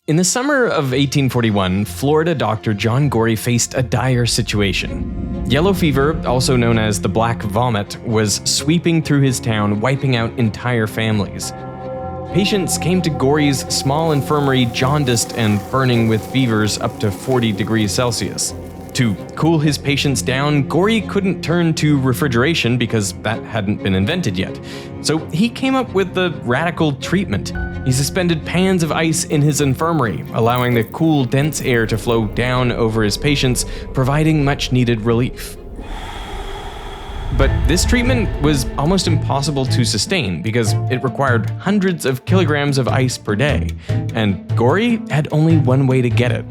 In the summer of 1841, Florida doctor John Gorey faced a dire situation. Yellow fever, also known as the Black Vomit, was sweeping through his town, wiping out entire families. Patients came to Gorey's small infirmary jaundiced and burning with fevers up to 40 degrees Celsius. To cool his patients down, Gorey couldn't turn to refrigeration because that hadn't been invented yet. So he came up with the radical treatment. He suspended pans of ice in his infirmary, allowing the cool, dense air to flow down over his patients, providing much-needed relief. But this treatment was almost impossible to sustain because it required hundreds of kilograms of ice per day, and Gorey had only one way to get it.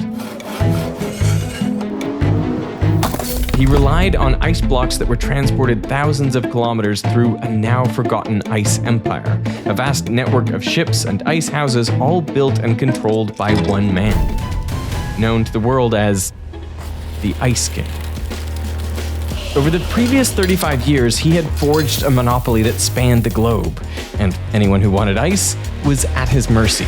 He relied on ice blocks that were transported thousands of kilometers through a now-forgotten ice empire, a vast network of ships and ice houses all built and controlled by one man, known to the world as the Ice King. Over the previous 35 years, he had forged a monopoly that spanned the globe, and anyone who wanted ice was at his mercy.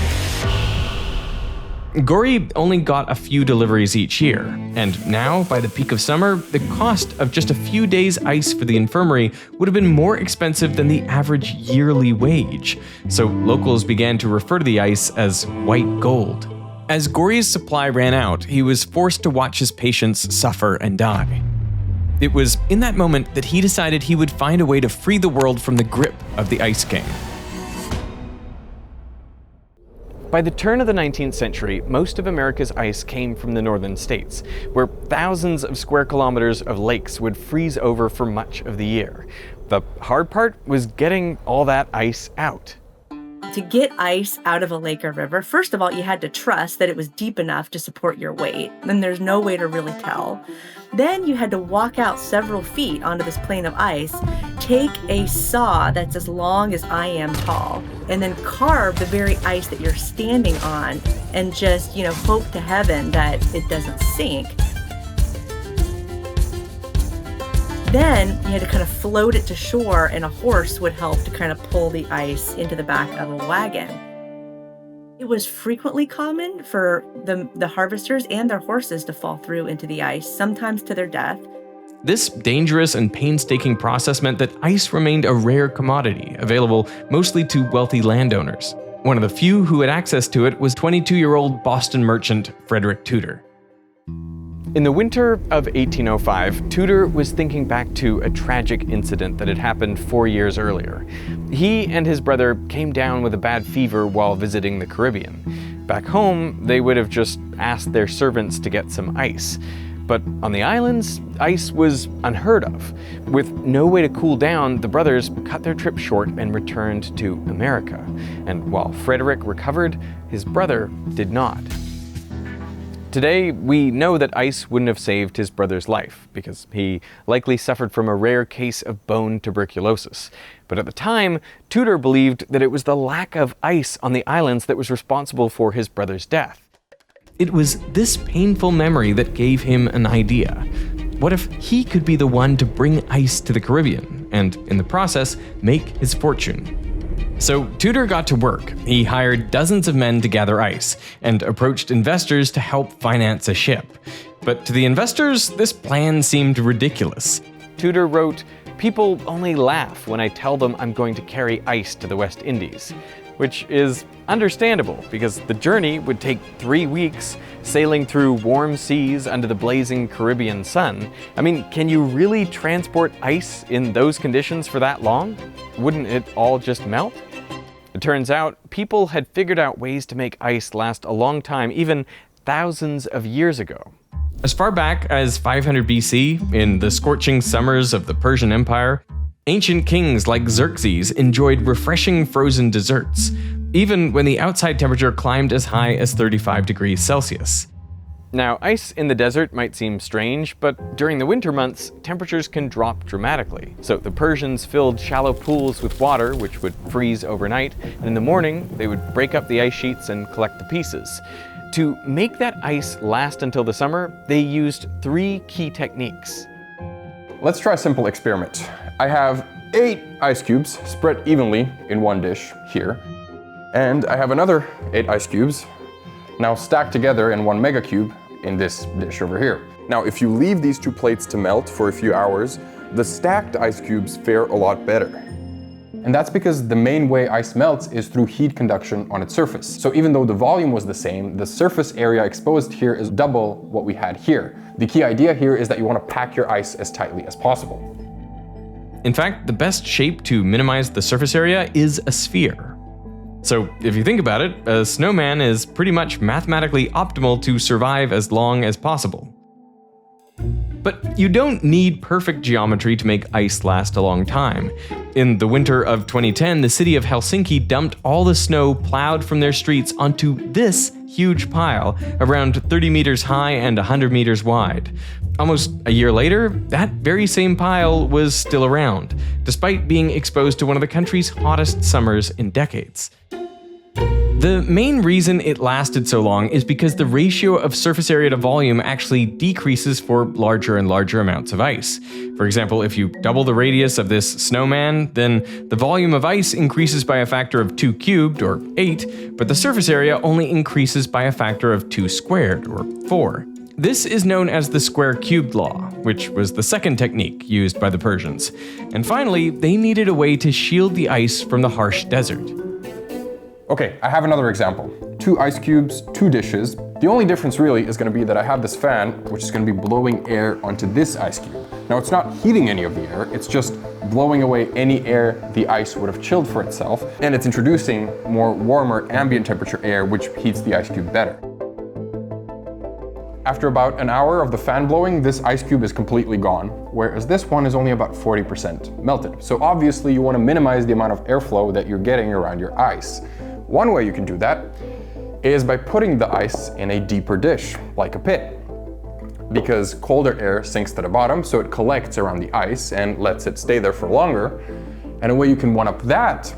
Gorey only got a few deliveries each year, and now, by the peak of summer, the cost of just a few days' ice for the infirmary would have been more expensive than the average yearly wage, so locals began to refer to the ice as white gold. As Gorey's supply ran out, he was forced to watch his patients suffer and die. It was in that moment that he decided he would find a way to free the world from the grip of the Ice King. By the turn of the 19th century, most of America's ice came from the northern states, where thousands of square kilometers of lakes would freeze over for much of the year. The hard part was getting all that ice out. To get ice out of a lake or river, first of all, you had to trust that it was deep enough to support your weight, and there's no way to really tell. Then you had to walk out several feet onto this plane of ice, take a saw that's as long as I am tall, and then carve the very ice that you're standing on, and just, hope to heaven that it doesn't sink. Then you had to kind of float it to shore, and a horse would help to kind of pull the ice into the back of a wagon. It was frequently common for the harvesters and their horses to fall through into the ice, sometimes to their death. This dangerous and painstaking process meant that ice remained a rare commodity, available mostly to wealthy landowners. One of the few who had access to it was 22-year-old Boston merchant Frederick Tudor. In the winter of 1805, Tudor was thinking back to a tragic incident that had happened 4 years earlier. He and his brother came down with a bad fever while visiting the Caribbean. Back home, they would have just asked their servants to get some ice. But on the islands, ice was unheard of. With no way to cool down, the brothers cut their trip short and returned to America. And while Frederick recovered, his brother did not. Today, we know that ice wouldn't have saved his brother's life because he likely suffered from a rare case of bone tuberculosis. But at the time, Tudor believed that it was the lack of ice on the islands that was responsible for his brother's death. It was this painful memory that gave him an idea. What if he could be the one to bring ice to the Caribbean and, in the process, make his fortune? So Tudor got to work. He hired dozens of men to gather ice and approached investors to help finance a ship. But to the investors, this plan seemed ridiculous. Tudor wrote, "People only laugh when I tell them I'm going to carry ice to the West Indies," which is understandable because the journey would take 3 weeks, sailing through warm seas under the blazing Caribbean sun. I mean, can you really transport ice in those conditions for that long? Wouldn't it all just melt? It turns out people had figured out ways to make ice last a long time, even thousands of years ago. As far back as 500 BC, in the scorching summers of the Persian Empire, ancient kings like Xerxes enjoyed refreshing frozen desserts, even when the outside temperature climbed as high as 35 degrees Celsius. Now, ice in the desert might seem strange, but during the winter months, temperatures can drop dramatically. So the Persians filled shallow pools with water, which would freeze overnight, and in the morning, they would break up the ice sheets and collect the pieces. To make that ice last until the summer, they used 3 key techniques. Let's try a simple experiment. I have 8 ice cubes spread evenly in one dish here, and I have another 8 ice cubes now stacked together in one megacube in this dish over here. Now, if you leave these two plates to melt for a few hours, the stacked ice cubes fare a lot better. And that's because the main way ice melts is through heat conduction on its surface. So even though the volume was the same, the surface area exposed here is double what we had here. The key idea here is that you want to pack your ice as tightly as possible. In fact, the best shape to minimize the surface area is a sphere. So if you think about it, a snowman is pretty much mathematically optimal to survive as long as possible. But you don't need perfect geometry to make ice last a long time. In the winter of 2010, the city of Helsinki dumped all the snow plowed from their streets onto this huge pile, around 30 meters high and 100 meters wide. Almost a year later, that very same pile was still around, despite being exposed to one of the country's hottest summers in decades. The main reason it lasted so long is because the ratio of surface area to volume actually decreases for larger and larger amounts of ice. For example, if you double the radius of this snowman, then the volume of ice increases by a factor of 2 cubed, or 8, but the surface area only increases by a factor of 2 squared, or 4. This is known as the square-cubed law, which was the second technique used by the Persians. And finally, they needed a way to shield the ice from the harsh desert. Okay, I have another example. 2 ice cubes, 2 dishes. The only difference really is going to be that I have this fan, which is going to be blowing air onto this ice cube. Now, it's not heating any of the air, it's just blowing away any air the ice would have chilled for itself, and it's introducing more warmer ambient temperature air, which heats the ice cube better. After about an hour of the fan blowing, this ice cube is completely gone, whereas this one is only about 40% melted. So obviously you want to minimize the amount of airflow that you're getting around your ice. One way you can do that is by putting the ice in a deeper dish, like a pit. Because colder air sinks to the bottom, so it collects around the ice and lets it stay there for longer. And a way you can one-up that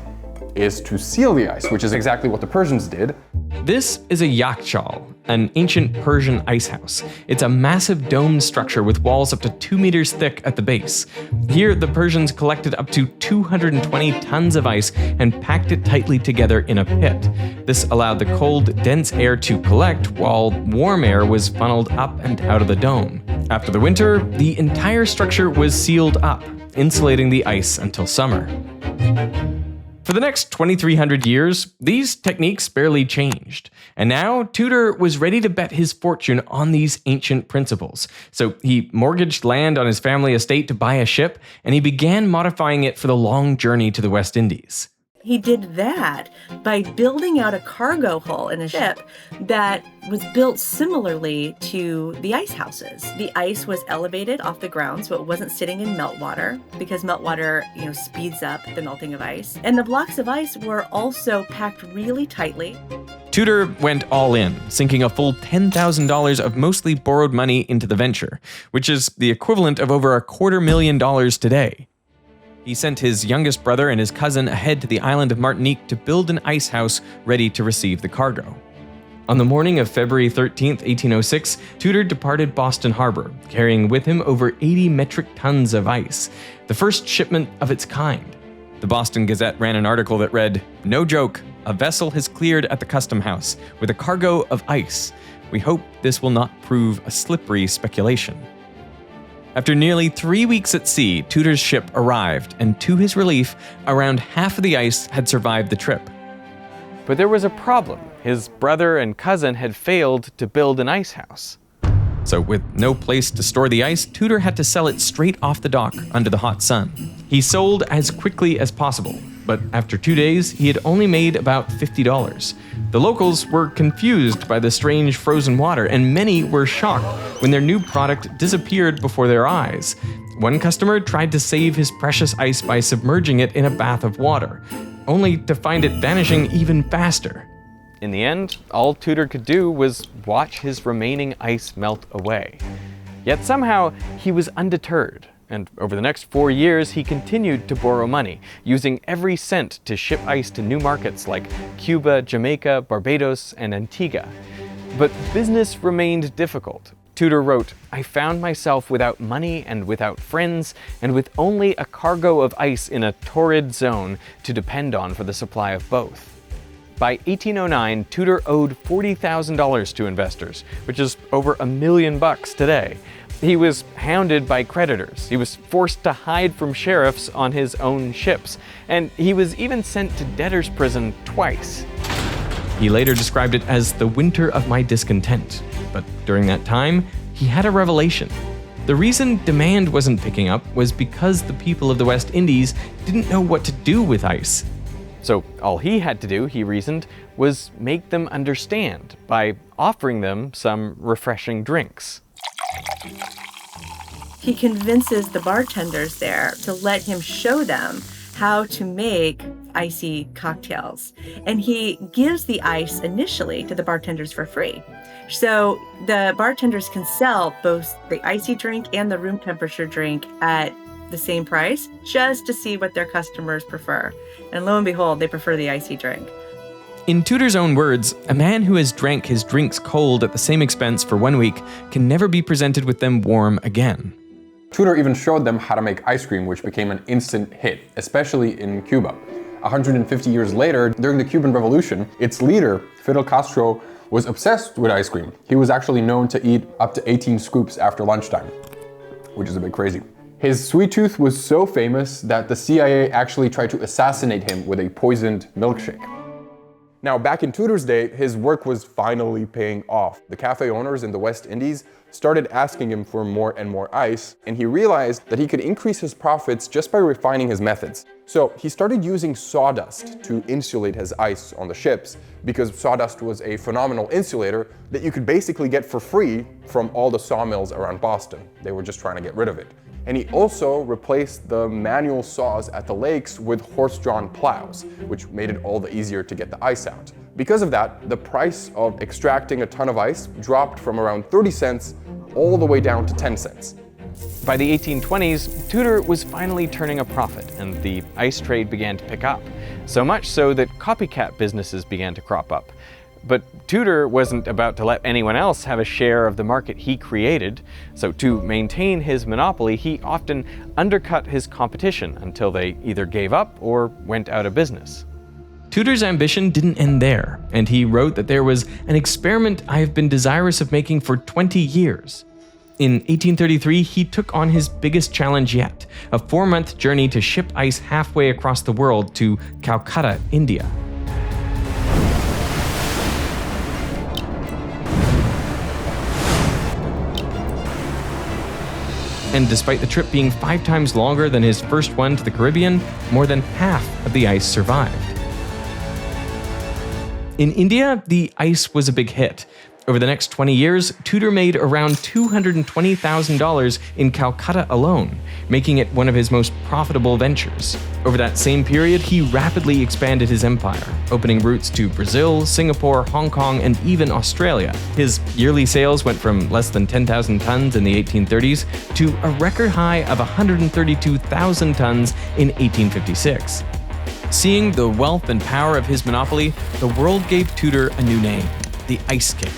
is to seal the ice, which is exactly what the Persians did. This is a yakhchal, an ancient Persian ice house. It's a massive domed structure with walls up to 2 meters thick at the base. Here, the Persians collected up to 220 tons of ice and packed it tightly together in a pit. This allowed the cold, dense air to collect while warm air was funneled up and out of the dome. After the winter, the entire structure was sealed up, insulating the ice until summer. For the next 2,300 years, these techniques barely changed. And now, Tudor was ready to bet his fortune on these ancient principles. So he mortgaged land on his family estate to buy a ship, and he began modifying it for the long journey to the West Indies. He did that by building out a cargo hull in a ship that was built similarly to the ice houses. The ice was elevated off the ground, so it wasn't sitting in meltwater, because meltwater, speeds up the melting of ice. And the blocks of ice were also packed really tightly. Tudor went all in, sinking a full $10,000 of mostly borrowed money into the venture, which is the equivalent of over $250,000 today. He sent his youngest brother and his cousin ahead to the island of Martinique to build an ice house ready to receive the cargo. On the morning of February 13, 1806, Tudor departed Boston Harbor, carrying with him over 80 metric tons of ice, the first shipment of its kind. The Boston Gazette ran an article that read, "No joke, a vessel has cleared at the custom house with a cargo of ice. We hope this will not prove a slippery speculation." After nearly 3 weeks at sea, Tudor's ship arrived, and to his relief, around half of the ice had survived the trip. But there was a problem. His brother and cousin had failed to build an ice house. So with no place to store the ice, Tudor had to sell it straight off the dock under the hot sun. He sold as quickly as possible, but after 2 days, he had only made about $50. The locals were confused by the strange frozen water, and many were shocked when their new product disappeared before their eyes. One customer tried to save his precious ice by submerging it in a bath of water, only to find it vanishing even faster. In the end, all Tudor could do was watch his remaining ice melt away. Yet somehow, he was undeterred. And over the next 4 years, he continued to borrow money, using every cent to ship ice to new markets like Cuba, Jamaica, Barbados, and Antigua. But business remained difficult. Tudor wrote, "I found myself without money and without friends, and with only a cargo of ice in a torrid zone to depend on for the supply of both." By 1809, Tudor owed $40,000 to investors, which is over $1 million today. He was hounded by creditors. He was forced to hide from sheriffs on his own ships, and he was even sent to debtor's prison twice. He later described it as the winter of my discontent, but during that time, he had a revelation. The reason demand wasn't picking up was because the people of the West Indies didn't know what to do with ice. So all he had to do, he reasoned, was make them understand by offering them some refreshing drinks. He convinces the bartenders there to let him show them how to make icy cocktails. And he gives the ice initially to the bartenders for free. So the bartenders can sell both the icy drink and the room temperature drink at the same price, just to see what their customers prefer. And lo and behold, they prefer the icy drink. In Tudor's own words, a man who has drank his drinks cold at the same expense for 1 week can never be presented with them warm again. Tudor even showed them how to make ice cream, which became an instant hit, especially in Cuba. 150 years later, during the Cuban Revolution, its leader, Fidel Castro, was obsessed with ice cream. He was actually known to eat up to 18 scoops after lunchtime, which is a bit crazy. His sweet tooth was so famous that the CIA actually tried to assassinate him with a poisoned milkshake. Now, back in Tudor's day, his work was finally paying off. The cafe owners in the West Indies started asking him for more and more ice, and he realized that he could increase his profits just by refining his methods. So he started using sawdust to insulate his ice on the ships, because sawdust was a phenomenal insulator that you could basically get for free from all the sawmills around Boston. They were just trying to get rid of it. And he also replaced the manual saws at the lakes with horse-drawn plows, which made it all the easier to get the ice out. Because of that, the price of extracting a ton of ice dropped from around 30 cents all the way down to 10 cents. By the 1820s, Tudor was finally turning a profit, and the ice trade began to pick up. So much so that copycat businesses began to crop up. But Tudor wasn't about to let anyone else have a share of the market he created, so to maintain his monopoly, he often undercut his competition until they either gave up or went out of business. Tudor's ambition didn't end there, and he wrote that there was an experiment I have been desirous of making for 20 years. In 1833, he took on his biggest challenge yet, a 4-month journey to ship ice halfway across the world to Calcutta, India. And despite the trip being 5 times longer than his first one to the Caribbean, more than half of the ice survived. In India, the ice was a big hit. Over the next 20 years, Tudor made around $220,000 in Calcutta alone, making it one of his most profitable ventures. Over that same period, he rapidly expanded his empire, opening routes to Brazil, Singapore, Hong Kong, and even Australia. His yearly sales went from less than 10,000 tons in the 1830s to a record high of 132,000 tons in 1856. Seeing the wealth and power of his monopoly, the world gave Tudor a new name, the Ice King.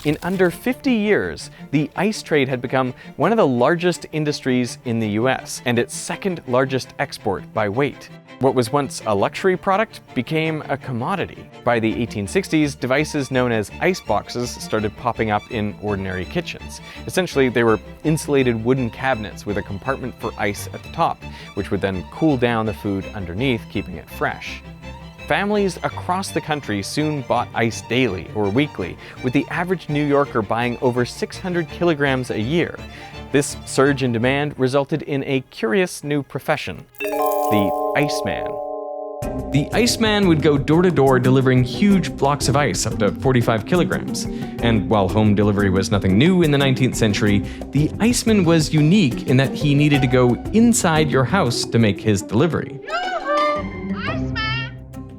In under 50 years, the ice trade had become one of the largest industries in the US and its second largest export by weight. What was once a luxury product became a commodity. By the 1860s, devices known as ice boxes started popping up in ordinary kitchens. Essentially, they were insulated wooden cabinets with a compartment for ice at the top, which would then cool down the food underneath, keeping it fresh. Families across the country soon bought ice daily or weekly, with the average New Yorker buying over 600 kilograms a year. This surge in demand resulted in a curious new profession, the Iceman. The Iceman would go door to door delivering huge blocks of ice up to 45 kilograms. And while home delivery was nothing new in the 19th century, the Iceman was unique in that he needed to go inside your house to make his delivery.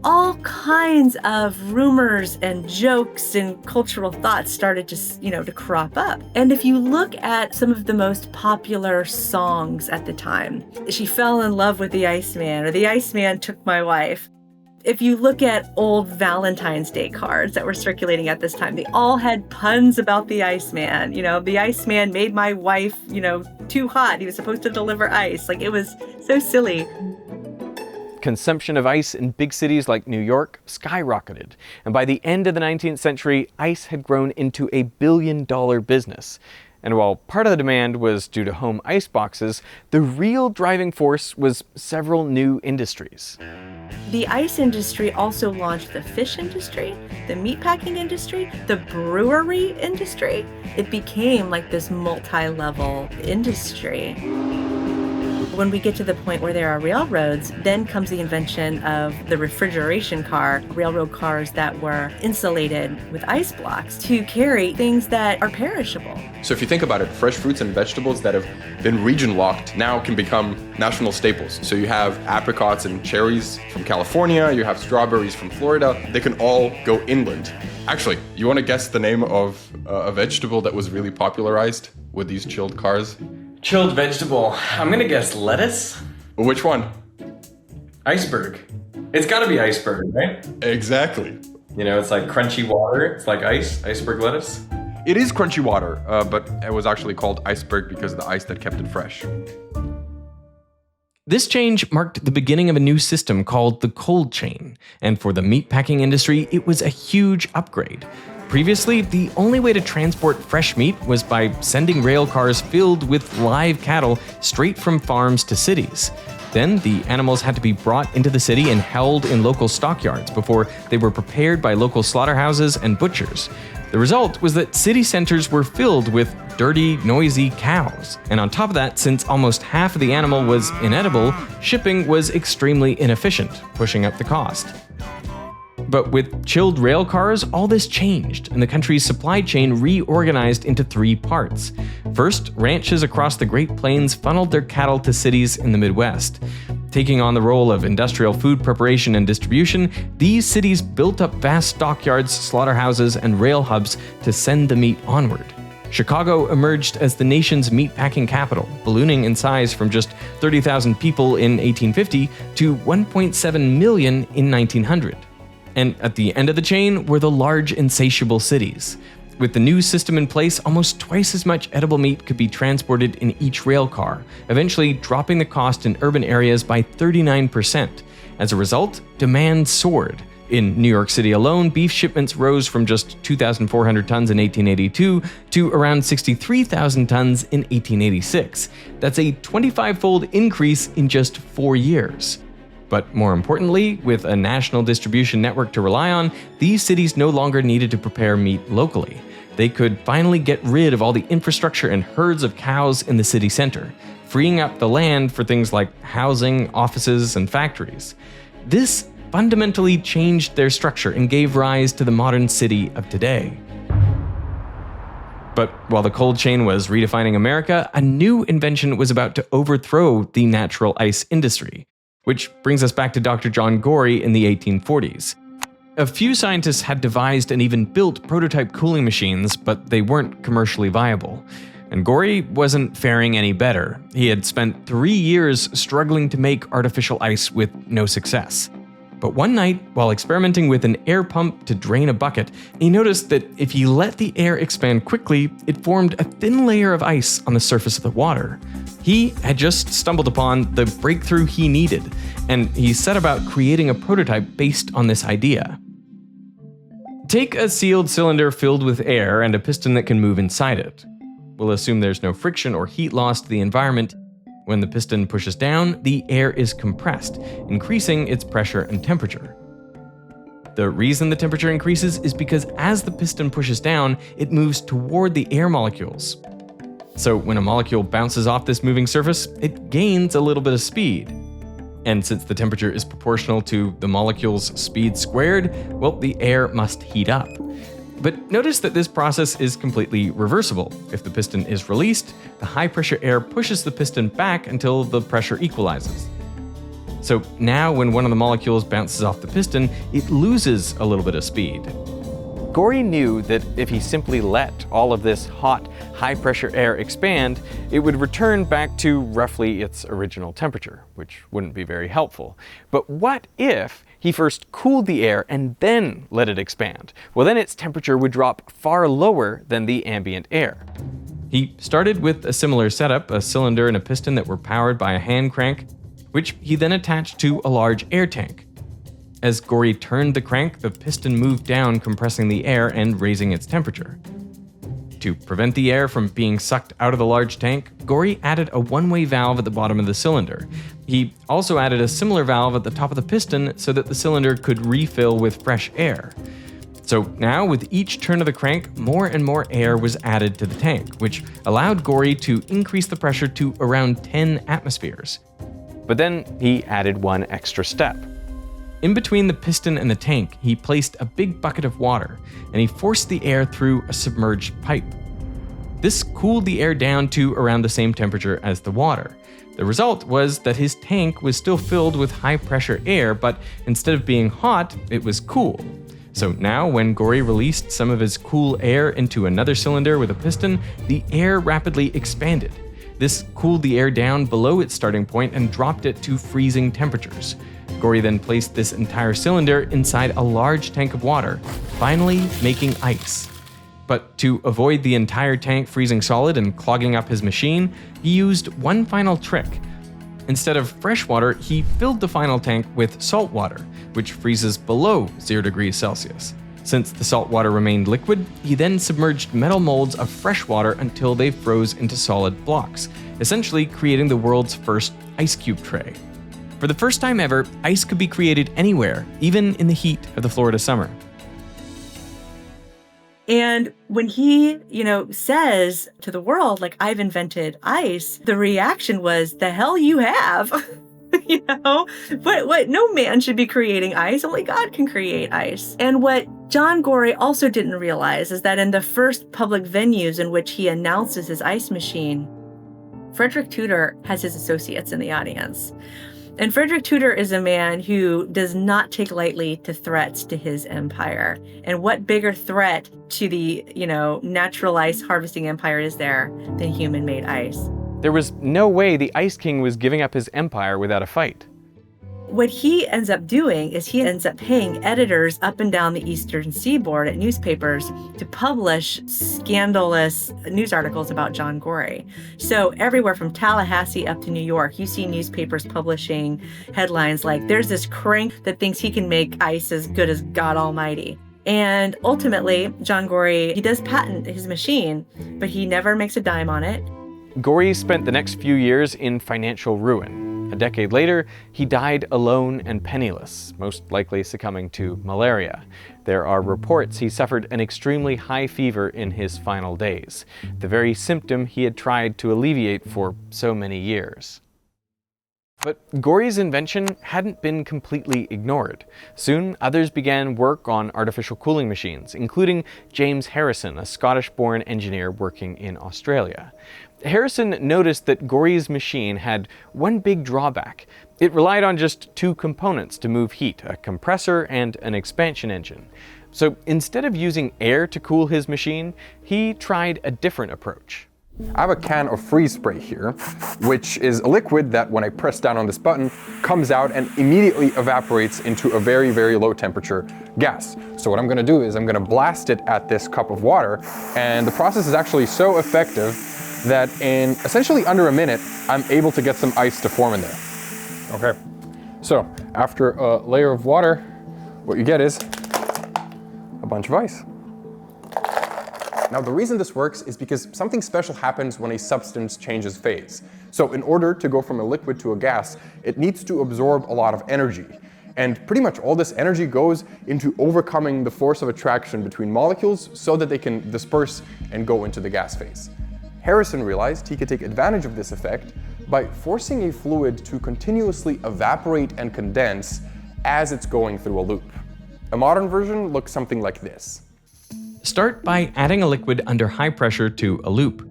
All kinds of rumors and jokes and cultural thoughts started to crop up. And if you look at some of the most popular songs at the time, she fell in love with the Iceman, or the Iceman took my wife. If you look at old Valentine's Day cards that were circulating at this time, they all had puns about the Iceman. The Iceman made my wife, too hot. He was supposed to deliver ice. It was so silly. consumption of ice in big cities like New York skyrocketed, and by the end of the 19th century, ice had grown into a billion-dollar business. And while part of the demand was due to home ice boxes, the real driving force was several new industries. The ice industry also launched the fish industry, the meatpacking industry, the brewery industry. It became like this multi-level industry. When we get to the point where there are railroads, then comes the invention of the refrigeration car, railroad cars that were insulated with ice blocks to carry things that are perishable. So if you think about it, fresh fruits and vegetables that have been region locked now can become national staples. So you have apricots and cherries from California, you have strawberries from Florida, they can all go inland. Actually, you want to guess the name of a vegetable that was really popularized with these chilled cars? Chilled vegetable. I'm gonna guess lettuce? Which one? Iceberg. It's gotta be iceberg, right? Exactly. You know, it's like crunchy water. It's like ice, iceberg lettuce. It is crunchy water, but it was actually called iceberg because of the ice that kept it fresh. This change marked the beginning of a new system called the cold chain, and for the meatpacking industry, it was a huge upgrade. Previously, the only way to transport fresh meat was by sending rail cars filled with live cattle straight from farms to cities. Then the animals had to be brought into the city and held in local stockyards before they were prepared by local slaughterhouses and butchers. The result was that city centers were filled with dirty, noisy cows. And on top of that, since almost half of the animal was inedible, shipping was extremely inefficient, pushing up the cost. But with chilled rail cars, all this changed, and the country's supply chain reorganized into three parts. First, ranches across the Great Plains funneled their cattle to cities in the Midwest. Taking on the role of industrial food preparation and distribution, these cities built up vast stockyards, slaughterhouses, and rail hubs to send the meat onward. Chicago emerged as the nation's meatpacking capital, ballooning in size from just 30,000 people in 1850 to 1.7 million in 1900. And at the end of the chain were the large, insatiable cities. With the new system in place, almost twice as much edible meat could be transported in each rail car, eventually dropping the cost in urban areas by 39%. As a result, demand soared. In New York City alone, beef shipments rose from just 2,400 tons in 1882 to around 63,000 tons in 1886. That's a 25-fold increase in just 4 years. But more importantly, with a national distribution network to rely on, these cities no longer needed to prepare meat locally. They could finally get rid of all the infrastructure and herds of cows in the city center, freeing up the land for things like housing, offices, and factories. This fundamentally changed their structure and gave rise to the modern city of today. But while the cold chain was redefining America, a new invention was about to overthrow the natural ice industry. Which brings us back to Dr. John Gorey in the 1840s. A few scientists had devised and even built prototype cooling machines, but they weren't commercially viable. And Gorey wasn't faring any better. He had spent 3 years struggling to make artificial ice with no success. But one night, while experimenting with an air pump to drain a bucket, he noticed that if he let the air expand quickly, it formed a thin layer of ice on the surface of the water. He had just stumbled upon the breakthrough he needed, and he set about creating a prototype based on this idea. Take a sealed cylinder filled with air and a piston that can move inside it. We'll assume there's no friction or heat loss to the environment. When the piston pushes down, the air is compressed, increasing its pressure and temperature. The reason the temperature increases is because as the piston pushes down, it moves toward the air molecules. So when a molecule bounces off this moving surface, it gains a little bit of speed. And since the temperature is proportional to the molecule's speed squared, well, the air must heat up. But notice that this process is completely reversible. If the piston is released, the high-pressure air pushes the piston back until the pressure equalizes. So now when one of the molecules bounces off the piston, it loses a little bit of speed. Gorey knew that if he simply let all of this hot, high-pressure air expand, it would return back to roughly its original temperature, which wouldn't be very helpful. But what if he first cooled the air and then let it expand? Well, then its temperature would drop far lower than the ambient air. He started with a similar setup, a cylinder and a piston that were powered by a hand crank. which he then attached to a large air tank. As Gory turned the crank, the piston moved down, compressing the air and raising its temperature. To prevent the air from being sucked out of the large tank, Gory added a one-way valve at the bottom of the cylinder. He also added a similar valve at the top of the piston so that the cylinder could refill with fresh air. So now, with each turn of the crank, more and more air was added to the tank, which allowed Gory to increase the pressure to around 10 atmospheres. But then he added one extra step. In between the piston and the tank, he placed a big bucket of water, and he forced the air through a submerged pipe. This cooled the air down to around the same temperature as the water. The result was that his tank was still filled with high-pressure air, but instead of being hot, it was cool. So now, when Gory released some of his cool air into another cylinder with a piston, the air rapidly expanded. This cooled the air down below its starting point and dropped it to freezing temperatures. Gory then placed this entire cylinder inside a large tank of water, finally making ice. But to avoid the entire tank freezing solid and clogging up his machine, he used one final trick. Instead of fresh water, he filled the final tank with salt water, which freezes below 0 degrees Celsius. Since the salt water remained liquid, he then submerged metal molds of fresh water until they froze into solid blocks, essentially creating the world's first ice cube tray. For the first time ever, ice could be created anywhere, even in the heat of the Florida summer. And when he, says to the world, like, I've invented ice, the reaction was, the hell you have? What? No man should be creating ice. Only God can create ice. And what John Gory also didn't realize is that in the first public venues in which he announces his ice machine, Frederick Tudor has his associates in the audience. And Frederick Tudor is a man who does not take lightly to threats to his empire. And what bigger threat to the, natural ice harvesting empire is there than human-made ice? There was no way the Ice King was giving up his empire without a fight. What he ends up doing is he ends up paying editors up and down the eastern seaboard at newspapers to publish scandalous news articles about John Gory. So everywhere from Tallahassee up to New York, you see newspapers publishing headlines like, there's this crank that thinks he can make ice as good as God Almighty. And ultimately, John Gory, he does patent his machine, but he never makes a dime on it. Gory spent the next few years in financial ruin. A decade later, he died alone and penniless, most likely succumbing to malaria. There are reports he suffered an extremely high fever in his final days, the very symptom he had tried to alleviate for so many years. But Gory's invention hadn't been completely ignored. Soon, others began work on artificial cooling machines, including James Harrison, a Scottish-born engineer working in Australia. Harrison noticed that Gory's machine had one big drawback. It relied on just two components to move heat, a compressor and an expansion engine. So instead of using air to cool his machine, he tried a different approach. I have a can of freeze spray here, which is a liquid that when I press down on this button, comes out and immediately evaporates into a very, very low temperature gas. So what I'm gonna do is I'm gonna blast it at this cup of water, and the process is actually so effective that in essentially under a minute, I'm able to get some ice to form in there. Okay, so after a layer of water, what you get is a bunch of ice. Now, the reason this works is because something special happens when a substance changes phase. So in order to go from a liquid to a gas, it needs to absorb a lot of energy. And pretty much all this energy goes into overcoming the force of attraction between molecules so that they can disperse and go into the gas phase. Harrison realized he could take advantage of this effect by forcing a fluid to continuously evaporate and condense as it's going through a loop. A modern version looks something like this. Start by adding a liquid under high pressure to a loop.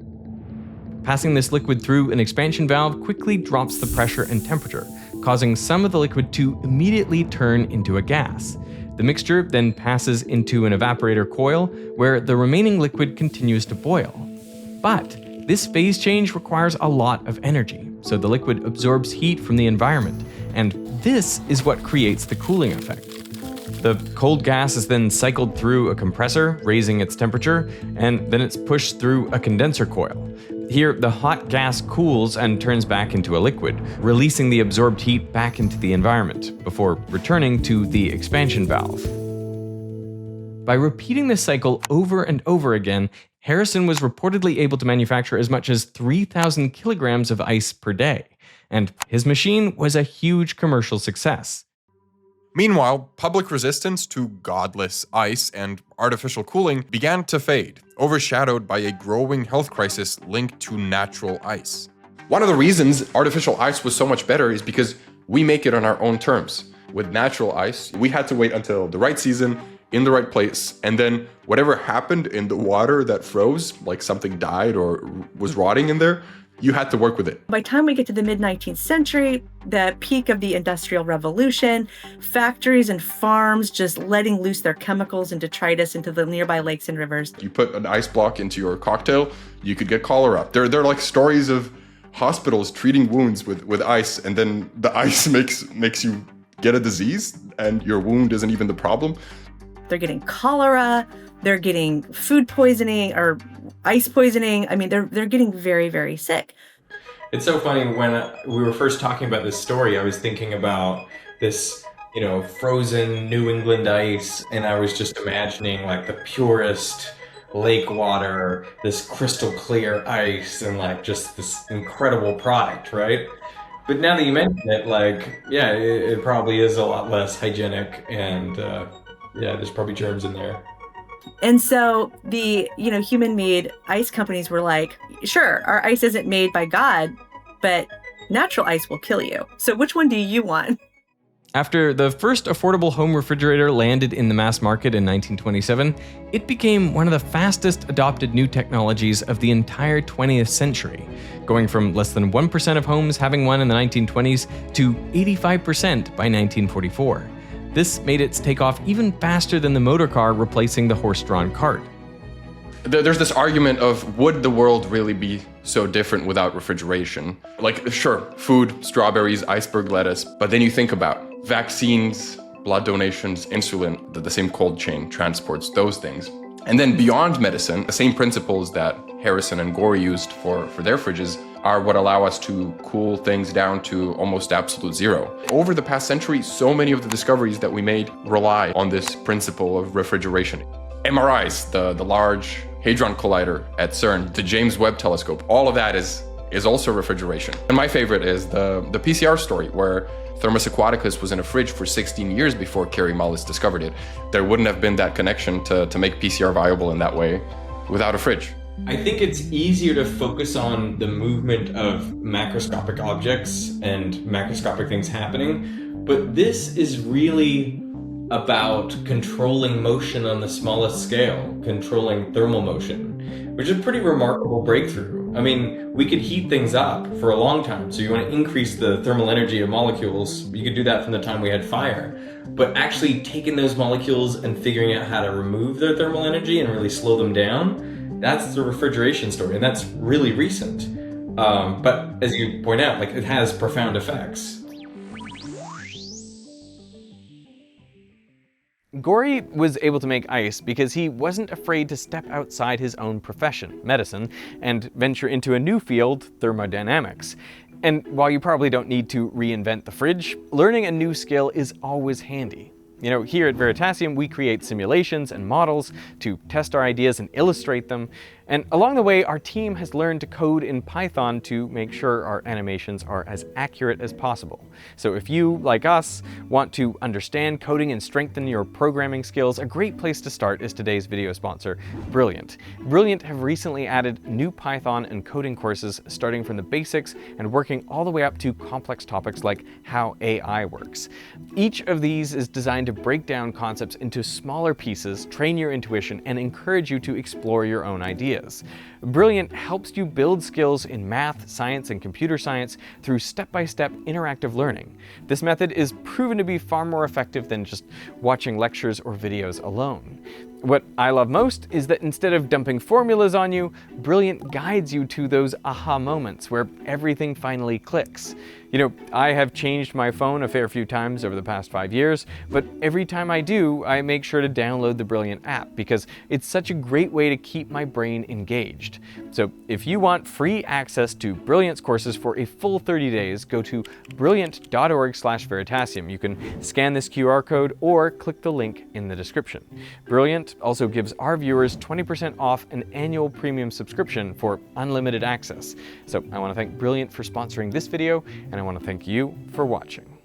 Passing this liquid through an expansion valve quickly drops the pressure and temperature, causing some of the liquid to immediately turn into a gas. The mixture then passes into an evaporator coil where the remaining liquid continues to boil. But this phase change requires a lot of energy, so the liquid absorbs heat from the environment, and this is what creates the cooling effect. The cold gas is then cycled through a compressor, raising its temperature, and then it's pushed through a condenser coil. Here, the hot gas cools and turns back into a liquid, releasing the absorbed heat back into the environment, before returning to the expansion valve. By repeating this cycle over and over again, Harrison was reportedly able to manufacture as much as 3,000 kilograms of ice per day, and his machine was a huge commercial success. Meanwhile, public resistance to godless ice and artificial cooling began to fade, overshadowed by a growing health crisis linked to natural ice. One of the reasons artificial ice was so much better is because we make it on our own terms. With natural ice, we had to wait until the right season, in the right place, and then whatever happened in the water that froze, like something died or was rotting in there, you had to work with it. By the time we get to the mid-19th century, the peak of the Industrial Revolution, factories and farms just letting loose their chemicals and detritus into the nearby lakes and rivers. You put an ice block into your cocktail, you could get cholera. There are like stories of hospitals treating wounds with ice, and then the ice makes you get a disease, and your wound isn't even the problem. They're getting cholera, they're getting food poisoning or ice poisoning. I mean, they're getting very, very sick. It's so funny, when we were first talking about this story, I was thinking about this, frozen New England ice, and I was just imagining like the purest lake water, this crystal clear ice, and like just this incredible product, right? But now that you mention it, it probably is a lot less hygienic, and there's probably germs in there. And so the, human-made ice companies were like, sure, our ice isn't made by God, but natural ice will kill you. So which one do you want? After the first affordable home refrigerator landed in the mass market in 1927, it became one of the fastest adopted new technologies of the entire 20th century, going from less than 1% of homes having one in the 1920s to 85% by 1944. This made its takeoff even faster than the motor car replacing the horse-drawn cart. There's this argument of, would the world really be so different without refrigeration? Like, sure, food, strawberries, iceberg lettuce, but then you think about vaccines, blood donations, insulin, the same cold chain transports those things. And then beyond medicine, the same principles that Harrison and Gore used for their fridges are what allow us to cool things down to almost absolute zero. Over the past century, so many of the discoveries that we made rely on this principle of refrigeration. MRIs, the Large Hadron Collider at CERN, the James Webb Telescope, all of that is also refrigeration. And my favorite is the PCR story, where Thermus Aquaticus was in a fridge for 16 years before Kary Mullis discovered it. There wouldn't have been that connection to make PCR viable in that way without a fridge. I think it's easier to focus on the movement of macroscopic objects and macroscopic things happening, but this is really about controlling motion on the smallest scale, controlling thermal motion, which is a pretty remarkable breakthrough. I mean, we could heat things up for a long time, so you want to increase the thermal energy of molecules. You could do that from the time we had fire, but actually taking those molecules and figuring out how to remove their thermal energy and really slow them down, that's the refrigeration story, and that's really recent. But as you point out, it has profound effects. Gore was able to make ice because he wasn't afraid to step outside his own profession, medicine, and venture into a new field, thermodynamics. And while you probably don't need to reinvent the fridge, learning a new skill is always handy. Here at Veritasium, we create simulations and models to test our ideas and illustrate them. And along the way, our team has learned to code in Python to make sure our animations are as accurate as possible. So if you, like us, want to understand coding and strengthen your programming skills, a great place to start is today's video sponsor, Brilliant. Brilliant have recently added new Python and coding courses starting from the basics and working all the way up to complex topics like how AI works. Each of these is designed to break down concepts into smaller pieces, train your intuition, and encourage you to explore your own ideas. Brilliant helps you build skills in math, science, and computer science through step-by-step interactive learning. This method is proven to be far more effective than just watching lectures or videos alone. What I love most is that instead of dumping formulas on you, Brilliant guides you to those aha moments where everything finally clicks. You know, I have changed my phone a fair few times over the past 5 years, but every time I do, I make sure to download the Brilliant app because it's such a great way to keep my brain engaged. So if you want free access to Brilliant's courses for a full 30 days, go to brilliant.org/Veritasium. You can scan this QR code or click the link in the description. Brilliant also gives our viewers 20% off an annual premium subscription for unlimited access. So I want to thank Brilliant for sponsoring this video, and I want to thank you for watching.